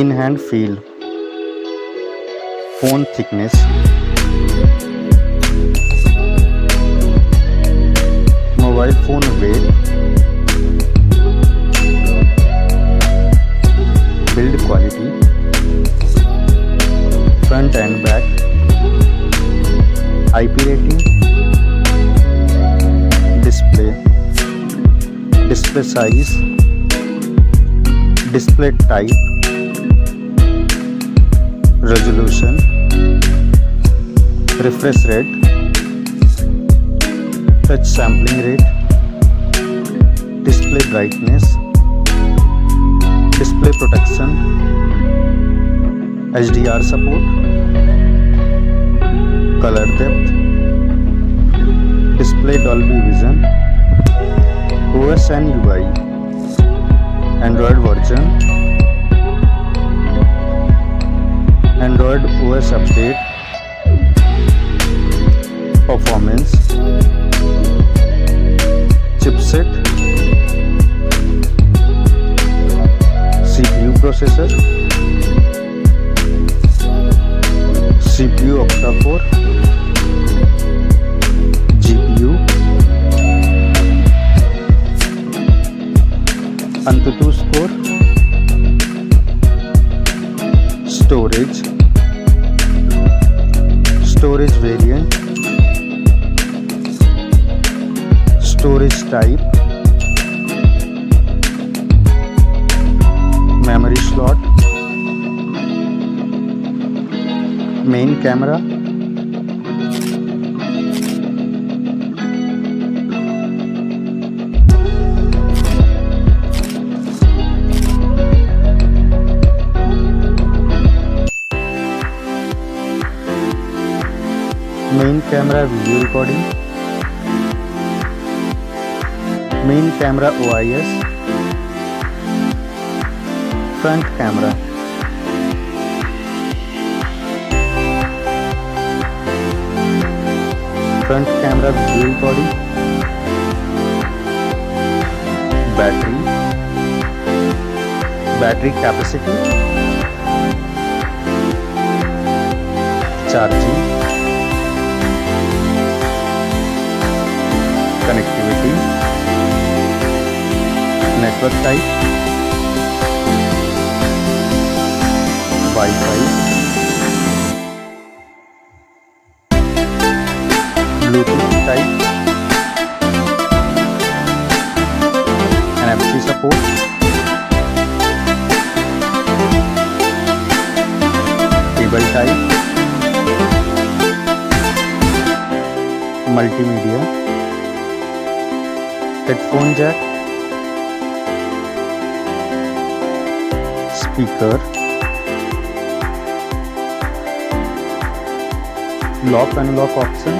In hand feel, phone thickness, mobile phone weight, build quality, front and back, IP rating, display size, display type, resolution, refresh rate, touch sampling rate, display brightness, display protection, HDR support, color depth, display Dolby Vision, OS and UI, Android version, Android OS update, performance, chipset, CPU processor, CPU octa-core, GPU, AnTuTu score, storage variant, storage type, memory slot, main camera, main camera video recording, main camera OIS, front camera, front camera video recording, battery capacity, charging, connectivity, network type, Wi-Fi, Bluetooth type, NFC support, cable type, multimedia, headphone jack, speaker, lock unlock option,